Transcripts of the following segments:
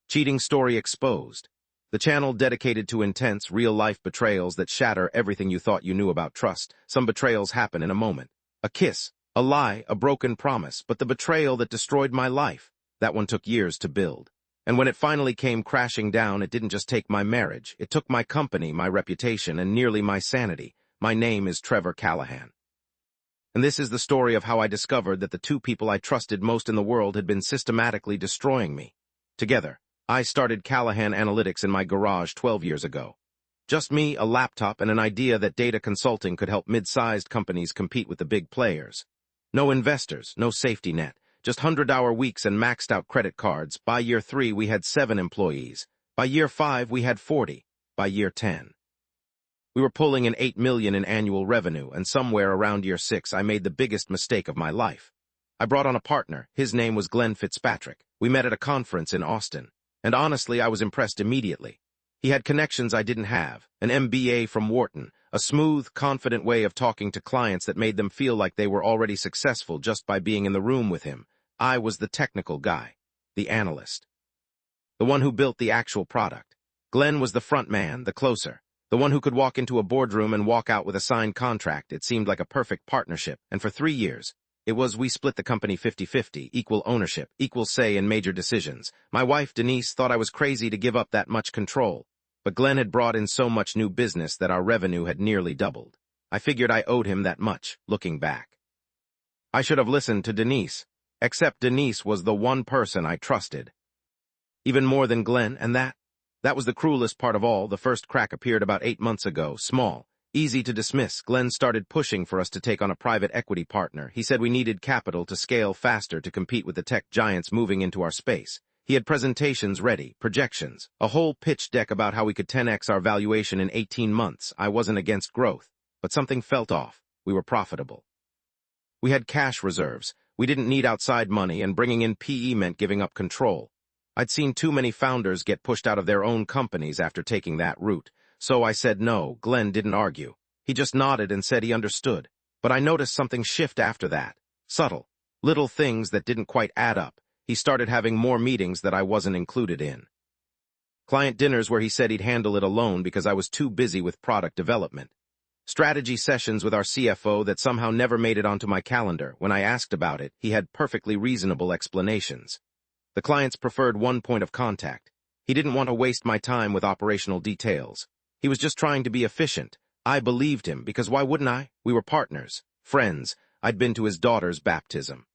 Cheating Story Exposed, the channel dedicated to intense, real-life betrayals that shatter everything you thought you knew about trust. Some betrayals happen in a moment. A kiss, a lie, a broken promise, but the betrayal that destroyed my life, that one took years to build. And when it finally came crashing down, it didn't just take my marriage, it took my company, my reputation, and nearly my sanity. My name is Trevor Callahan. And this is the story of how I discovered that the two people I trusted most in the world had been systematically destroying me. Together, I started Callahan Analytics in my garage 12 years ago. Just me, a laptop, and an idea that data consulting could help mid-sized companies compete with the big players. No investors, no safety net, just 100-hour weeks and maxed-out credit cards. By year 3, we had 7 employees. By year 5, we had 40. By year 10. We were pulling in $8 million in annual revenue, and somewhere around year 6, I made the biggest mistake of my life. I brought on a partner. His name was Glenn Fitzpatrick. We met at a conference in Austin. And honestly, I was impressed immediately. He had connections I didn't have, an MBA from Wharton, a smooth, confident way of talking to clients that made them feel like they were already successful just by being in the room with him. I was the technical guy, the analyst, the one who built the actual product. Glenn was the front man, the closer, the one who could walk into a boardroom and walk out with a signed contract. It seemed like a perfect partnership, and for 3 years, we split the company 50-50, equal ownership, equal say in major decisions. My wife, Denise, thought I was crazy to give up that much control, but Glenn had brought in so much new business that our revenue had nearly doubled. I figured I owed him that much, looking back. I should have listened to Denise, except Denise was the one person I trusted. Even more than Glenn, and that was the cruelest part of all. The first crack appeared about 8 months ago, small, easy to dismiss. Glenn started pushing for us to take on a private equity partner. He said we needed capital to scale faster to compete with the tech giants moving into our space. He had presentations ready, projections, a whole pitch deck about how we could 10x our valuation in 18 months. I wasn't against growth, but something felt off. We were profitable. We had cash reserves. We didn't need outside money, and bringing in PE meant giving up control. I'd seen too many founders get pushed out of their own companies after taking that route. So I said no. Glenn didn't argue. He just nodded and said he understood. But I noticed something shift after that. Subtle. Little things that didn't quite add up. He started having more meetings that I wasn't included in. Client dinners where he said he'd handle it alone because I was too busy with product development. Strategy sessions with our CFO that somehow never made it onto my calendar. When I asked about it, he had perfectly reasonable explanations. The client's preferred one point of contact. He didn't want to waste my time with operational details. He was just trying to be efficient. I believed him, because why wouldn't I? We were partners, friends. I'd been to his daughter's baptism.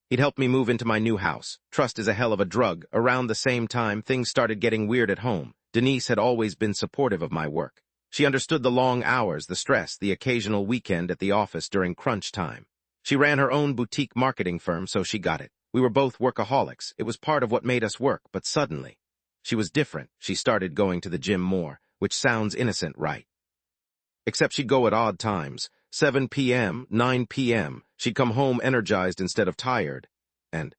He'd helped me move into my new house. Trust is a hell of a drug. Around the same time, things started getting weird at home. Denise had always been supportive of my work. She understood the long hours, the stress, the occasional weekend at the office during crunch time. She ran her own boutique marketing firm, so she got it. We were both workaholics. It was part of what made us work, but suddenly, she was different. She started going to the gym more, which sounds innocent, right? Except she'd go at odd times, 7 p.m., 9 p.m. She'd come home energized instead of tired, and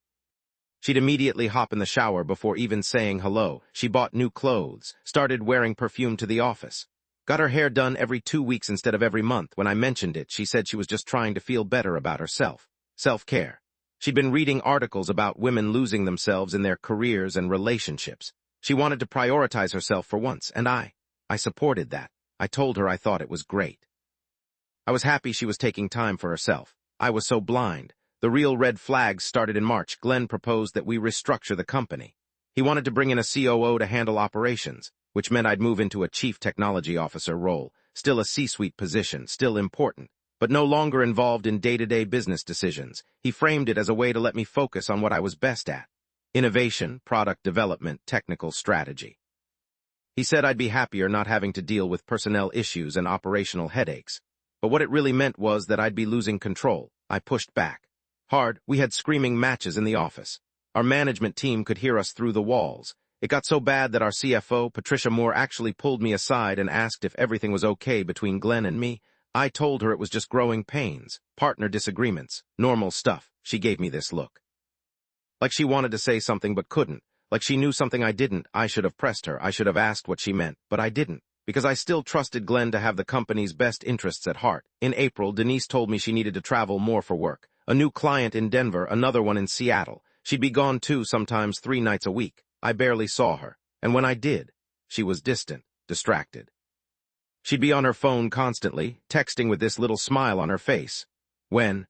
she'd immediately hop in the shower before even saying hello. She bought new clothes, started wearing perfume to the office, got her hair done every 2 weeks instead of every month. When I mentioned it, she said she was just trying to feel better about herself. Self-care. She'd been reading articles about women losing themselves in their careers and relationships. She wanted to prioritize herself for once, and I supported that. I told her I thought it was great. I was happy she was taking time for herself. I was so blind. The real red flags started in March. Glenn proposed that we restructure the company. He wanted to bring in a COO to handle operations, which meant I'd move into a chief technology officer role, still a C-suite position, still important, but no longer involved in day-to-day business decisions. He framed it as a way to let me focus on what I was best at: innovation, product development, technical strategy. He said I'd be happier not having to deal with personnel issues and operational headaches. But what it really meant was that I'd be losing control. I pushed back. Hard. We had screaming matches in the office. Our management team could hear us through the walls. It got so bad that our CFO, Patricia Moore, actually pulled me aside and asked if everything was okay between Glenn and me. I told her it was just growing pains, partner disagreements, normal stuff. She gave me this look. Like she wanted to say something but couldn't. Like she knew something I didn't. I should have pressed her. I should have asked what she meant, but I didn't, because I still trusted Glenn to have the company's best interests at heart. In April, Denise told me she needed to travel more for work. A new client in Denver, another one in Seattle. She'd be gone too, sometimes 3 nights a week. I barely saw her, and when I did, she was distant, distracted. She'd be on her phone constantly, texting with this little smile on her face. When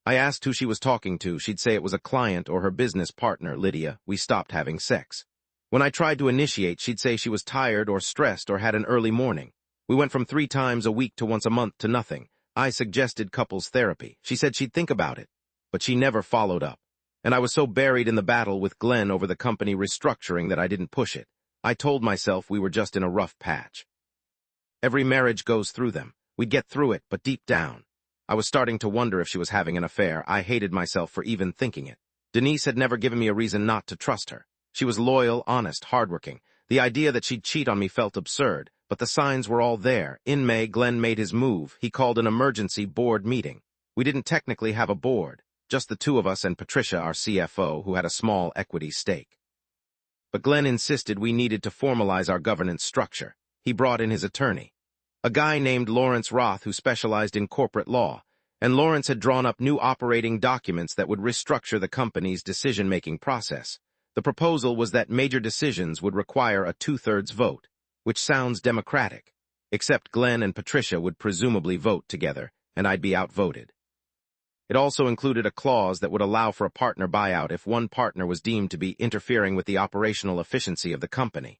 I asked who she was talking to, she'd say it was a client or her business partner, Lydia. We stopped having sex. When I tried to initiate, she'd say she was tired or stressed or had an early morning. We went from 3 times a week to once a month to nothing. I suggested couples therapy. She said she'd think about it, but she never followed up. And I was so buried in the battle with Glenn over the company restructuring that I didn't push it. I told myself we were just in a rough patch. Every marriage goes through them. We'd get through it, but deep down, I was starting to wonder if she was having an affair. I hated myself for even thinking it. Denise had never given me a reason not to trust her. She was loyal, honest, hardworking. The idea that she'd cheat on me felt absurd, but the signs were all there. In May, Glenn made his move. He called an emergency board meeting. We didn't technically have a board, just the 2 of us and Patricia, our CFO, who had a small equity stake. But Glenn insisted we needed to formalize our governance structure. He brought in his attorney, a guy named Lawrence Roth who specialized in corporate law, and Lawrence had drawn up new operating documents that would restructure the company's decision-making process. The proposal was that major decisions would require a 2/3 vote, which sounds democratic, except Glenn and Patricia would presumably vote together, and I'd be outvoted. It also included a clause that would allow for a partner buyout if one partner was deemed to be interfering with the operational efficiency of the company.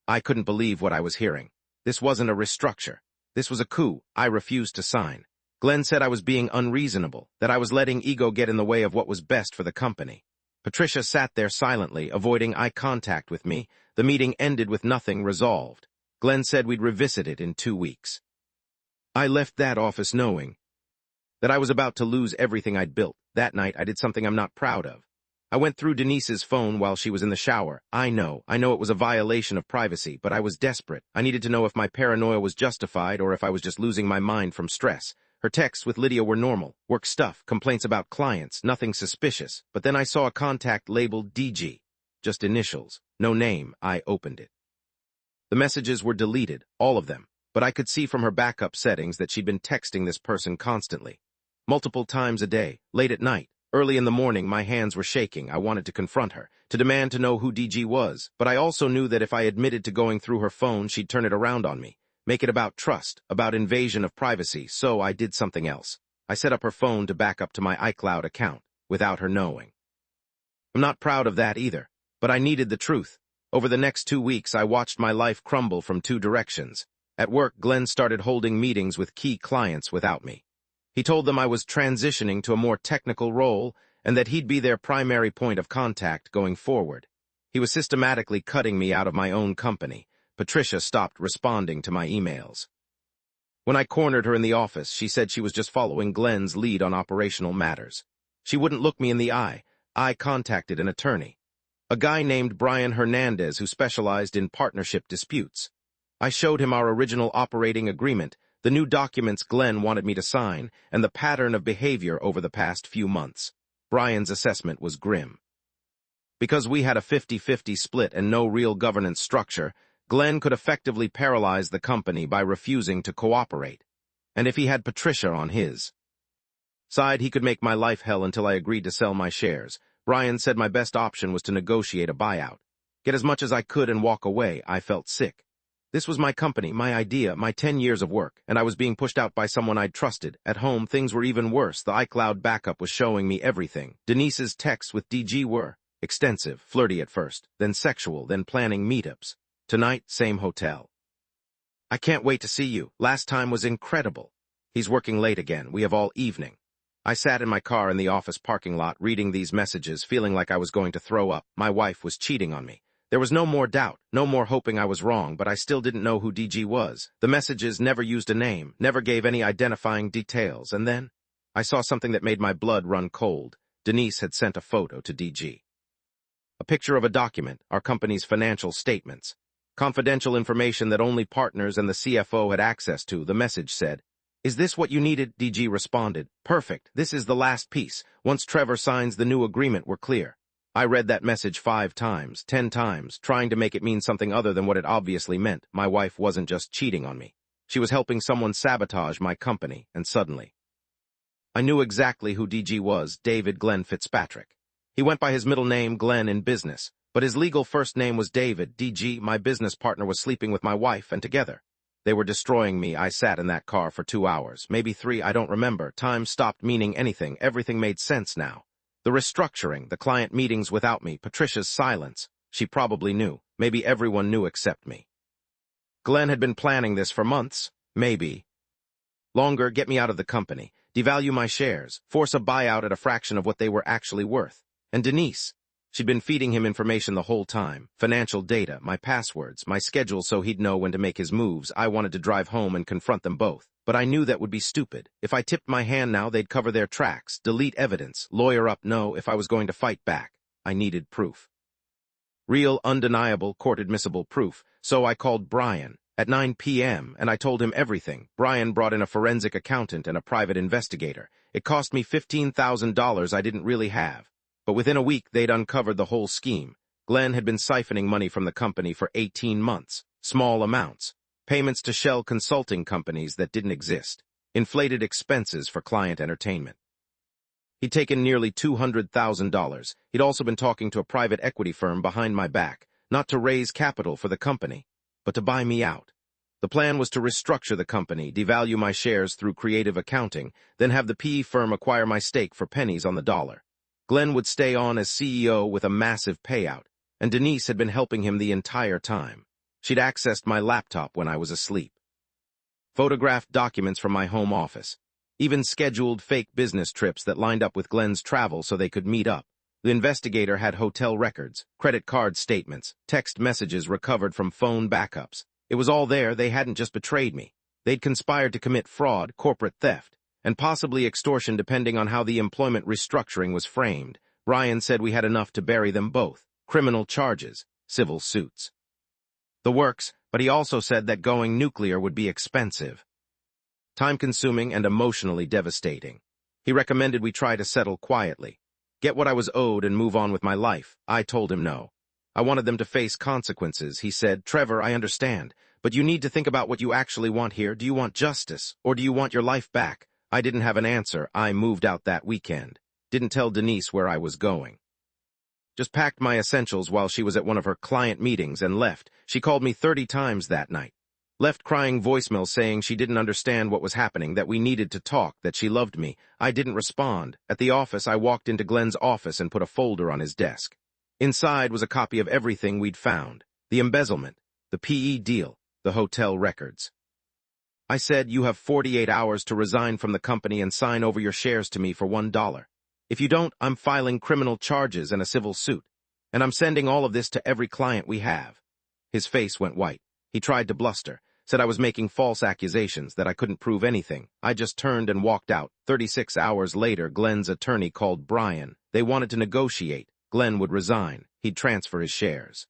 I couldn't believe what I was hearing. This wasn't a restructure. This was a coup. I refused to sign. Glenn said I was being unreasonable, that I was letting ego get in the way of what was best for the company. Patricia sat there silently, avoiding eye contact with me. The meeting ended with nothing resolved. Glenn said we'd revisit it in 2 weeks. I left that office knowing that I was about to lose everything I'd built. That night, I did something I'm not proud of. I went through Denise's phone while she was in the shower. I know it was a violation of privacy, but I was desperate. I needed to know if my paranoia was justified or if I was just losing my mind from stress. Her texts with Lydia were normal. Work stuff, complaints about clients, nothing suspicious. But then I saw a contact labeled DG. Just initials, no name. I opened it. The messages were deleted, all of them, but I could see from her backup settings that she'd been texting this person constantly. Multiple times a day, late at night. Early in the morning, my hands were shaking. I wanted to confront her, to demand to know who DG was, but I also knew that if I admitted to going through her phone, she'd turn it around on me, make it about trust, about invasion of privacy, so I did something else. I set up her phone to back up to my iCloud account, without her knowing. I'm not proud of that either, but I needed the truth. Over the next 2 weeks, I watched my life crumble from 2 directions. At work, Glenn started holding meetings with key clients without me. He told them I was transitioning to a more technical role and that he'd be their primary point of contact going forward. He was systematically cutting me out of my own company. Patricia stopped responding to my emails. When I cornered her in the office, she said she was just following Glenn's lead on operational matters. She wouldn't look me in the eye. I contacted an attorney, a guy named Brian Hernandez who specialized in partnership disputes. I showed him our original operating agreement, the new documents Glenn wanted me to sign, and the pattern of behavior over the past few months. Brian's assessment was grim. Because we had a 50-50 split and no real governance structure, Glenn could effectively paralyze the company by refusing to cooperate. And if he had Patricia on his side, he could make my life hell until I agreed to sell my shares. Brian said my best option was to negotiate a buyout. Get as much as I could and walk away. I felt sick. This was my company, my idea, my 10 years of work, and I was being pushed out by someone I'd trusted. At home, things were even worse. The iCloud backup was showing me everything. Denise's texts with DG were extensive, flirty at first, then sexual, then planning meetups. Tonight, same hotel. I can't wait to see you. Last time was incredible. He's working late again. We have all evening. I sat in my car in the office parking lot reading these messages, feeling like I was going to throw up. My wife was cheating on me. There was no more doubt, no more hoping I was wrong, but I still didn't know who DG was. The messages never used a name, never gave any identifying details, and then I saw something that made my blood run cold. Denise had sent a photo to DG. A picture of a document, our company's financial statements. Confidential information that only partners and the CFO had access to. The message said, "Is this what you needed?" DG responded, "Perfect. This is the last piece. Once Trevor signs the new agreement, we're clear." I read that message 5 times, 10 times, trying to make it mean something other than what it obviously meant. My wife wasn't just cheating on me. She was helping someone sabotage my company, and suddenly, I knew exactly who DG was, David Glenn Fitzpatrick. He went by his middle name, Glenn, in business. But his legal first name was David. DG, my business partner, was sleeping with my wife, and together. They were destroying me. I sat in that car for 2 hours, maybe 3, I don't remember. Time stopped meaning anything. Everything made sense now. The restructuring, the client meetings without me, Patricia's silence. She probably knew. Maybe everyone knew except me. Glenn had been planning this for months, maybe longer. Get me out of the company, devalue my shares, force a buyout at a fraction of what they were actually worth. And Denise, she'd been feeding him information the whole time, financial data, my passwords, my schedule, so he'd know when to make his moves. I wanted to drive home and confront them both, but I knew that would be stupid. If I tipped my hand now, they'd cover their tracks, delete evidence, lawyer up. No, if I was going to fight back, I needed proof. Real, undeniable, court-admissible proof. So I called Brian at 9 p.m. and I told him everything. Brian brought in a forensic accountant and a private investigator. It cost me $15,000 I didn't really have. But within a week, they'd uncovered the whole scheme. Glenn had been siphoning money from the company for 18 months. Small amounts. Payments to shell consulting companies that didn't exist. Inflated expenses for client entertainment. He'd taken nearly $200,000. He'd also been talking to a private equity firm behind my back, not to raise capital for the company, but to buy me out. The plan was to restructure the company, devalue my shares through creative accounting, then have the PE firm acquire my stake for pennies on the dollar. Glenn would stay on as CEO with a massive payout, and Denise had been helping him the entire time. She'd accessed my laptop when I was asleep. Photographed documents from my home office. Even scheduled fake business trips that lined up with Glenn's travel so they could meet up. The investigator had hotel records, credit card statements, text messages recovered from phone backups. It was all there. They hadn't just betrayed me. They'd conspired to commit fraud, corporate theft, and possibly extortion depending on how the employment restructuring was framed. Ryan said we had enough to bury them both. Criminal charges, civil suits. The works, but he also said that going nuclear would be expensive, time-consuming, and emotionally devastating. He recommended we try to settle quietly, get what I was owed, and move on with my life. I told him no. I wanted them to face consequences. He said, Trevor, I understand, but you need to think about what you actually want here. Do you want justice, or do you want your life back? I didn't have an answer. I moved out that weekend. Didn't tell Denise where I was going. Just packed my essentials while she was at one of her client meetings and left. She called me 30 times that night. Left crying voicemail saying she didn't understand what was happening, that we needed to talk, that she loved me. I didn't respond. At the office, I walked into Glenn's office and put a folder on his desk. Inside was a copy of everything we'd found. The embezzlement, the PE deal, the hotel records. I said, you have 48 hours to resign from the company and sign over your shares to me for $1. If you don't, I'm filing criminal charges and a civil suit. And I'm sending all of this to every client we have. His face went white. He tried to bluster. Said I was making false accusations, that I couldn't prove anything. I just turned and walked out. 36 hours later, Glenn's attorney called Brian. They wanted to negotiate. Glenn would resign. He'd transfer his shares.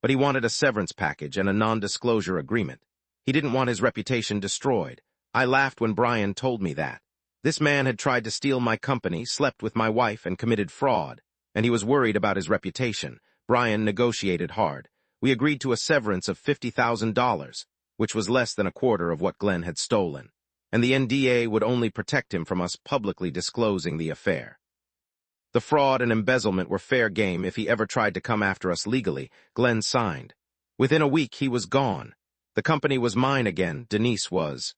But he wanted a severance package and a non-disclosure agreement. He didn't want his reputation destroyed. I laughed when Brian told me that. This man had tried to steal my company, slept with my wife, and committed fraud. And he was worried about his reputation. Brian negotiated hard. We agreed to a severance of $50,000. Which was less than a quarter of what Glenn had stolen, and the NDA would only protect him from us publicly disclosing the affair. The fraud and embezzlement were fair game. If he ever tried to come after us legally, Glenn signed. Within a week, he was gone. The company was mine again. Denise was.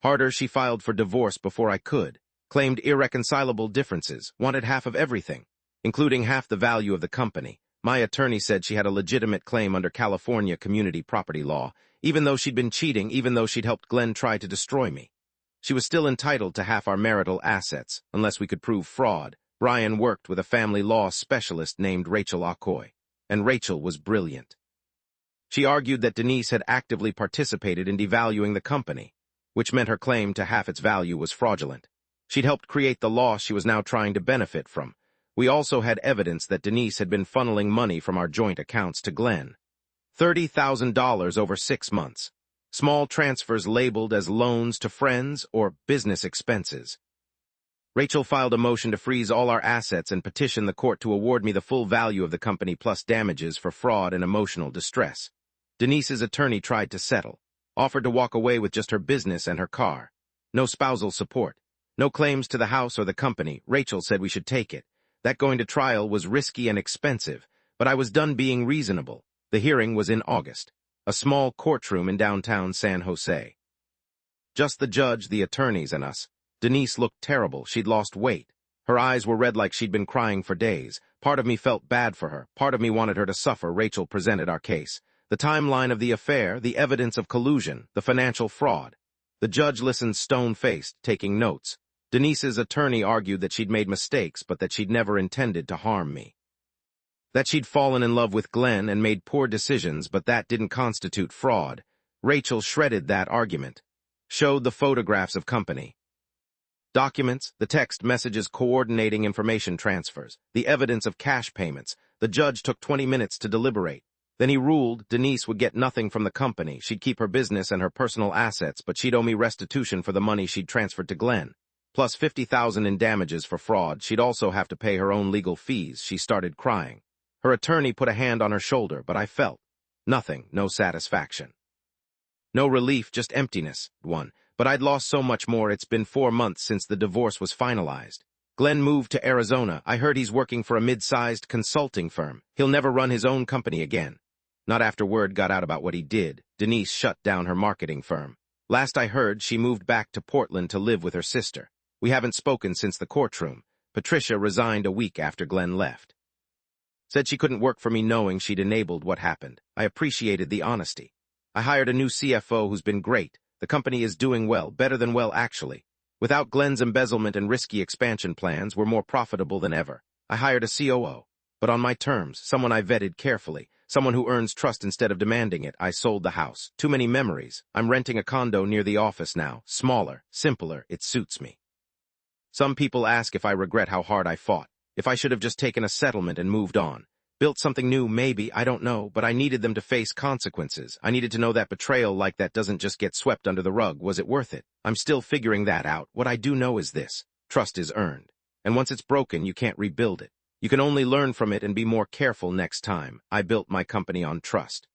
Harder, she filed for divorce before I could, claimed irreconcilable differences, wanted half of everything, including half the value of the company. My attorney said she had a legitimate claim under California community property law, even though she'd been cheating, even though she'd helped Glenn try to destroy me. She was still entitled to half our marital assets, unless we could prove fraud. Brian worked with a family law specialist named Rachel Okoy, and Rachel was brilliant. She argued that Denise had actively participated in devaluing the company, which meant her claim to half its value was fraudulent. She'd helped create the loss she was now trying to benefit from. We also had evidence that Denise had been funneling money from our joint accounts to Glenn. $30,000 over 6 months. Small transfers labeled as loans to friends or business expenses. Rachel filed a motion to freeze all our assets and petition the court to award me the full value of the company plus damages for fraud and emotional distress. Denise's attorney tried to settle, offered to walk away with just her business and her car. No spousal support, no claims to the house or the company. Rachel said we should take it. That going to trial was risky and expensive, But I was done being reasonable. The hearing was in August. A small courtroom in downtown San Jose. Just the judge, the attorneys, and us. Denise looked terrible. She'd lost weight. Her eyes were red like she'd been crying for days. Part of me felt bad for her. Part of me wanted her to suffer. Rachel presented our case. The timeline of the affair, the evidence of collusion, the financial fraud. The judge listened stone-faced, taking notes. Denise's attorney argued that she'd made mistakes, but that she'd never intended to harm me. That she'd fallen in love with Glenn and made poor decisions, but that didn't constitute fraud. Rachel shredded that argument. Showed the photographs of company. Documents, the text messages coordinating information transfers, the evidence of cash payments. The judge took 20 minutes to deliberate. Then he ruled Denise would get nothing from the company. She'd keep her business and her personal assets, but she'd owe me restitution for the money she'd transferred to Glenn. Plus $50,000 in damages for fraud. She'd also have to pay her own legal fees. She started crying. Her attorney put a hand on her shoulder, but I felt nothing, no satisfaction. No relief, just emptiness. But I'd lost so much more. It's been 4 months since the divorce was finalized. Glenn moved to Arizona. I heard he's working for a mid-sized consulting firm. He'll never run his own company again. Not after word got out about what he did. Denise shut down her marketing firm. Last I heard, she moved back to Portland to live with her sister. We haven't spoken since the courtroom. Patricia resigned a week after Glenn left. Said she couldn't work for me knowing she'd enabled what happened. I appreciated the honesty. I hired a new CFO who's been great. The company is doing well, better than well actually. Without Glenn's embezzlement and risky expansion plans, we're more profitable than ever. I hired a COO, but on my terms, someone I vetted carefully, someone who earns trust instead of demanding it. I sold the house. Too many memories. I'm renting a condo near the office now. Smaller, simpler, it suits me. Some people ask if I regret how hard I fought, if I should have just taken a settlement and moved on. Built something new, maybe, I don't know, but I needed them to face consequences. I needed to know that betrayal like that doesn't just get swept under the rug. Was it worth it? I'm still figuring that out. What I do know is this. Trust is earned. And once it's broken, you can't rebuild it. You can only learn from it and be more careful next time. I built my company on trust.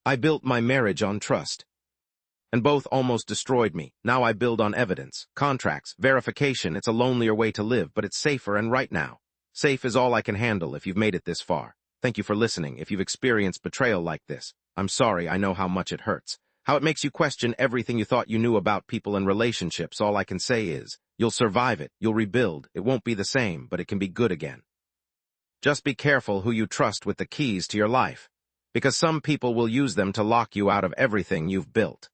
I built my marriage on trust. And both almost destroyed me. Now I build on evidence, contracts, verification. It's a lonelier way to live, but it's safer and right now. Safe is all I can handle if you've made it this far. Thank you for listening. If you've experienced betrayal like this, I'm sorry. I know how much it hurts. How it makes you question everything you thought you knew about people and relationships. All I can say is, you'll survive it. You'll rebuild. It won't be the same, but it can be good again. Just be careful who you trust with the keys to your life, because some people will use them to lock you out of everything you've built.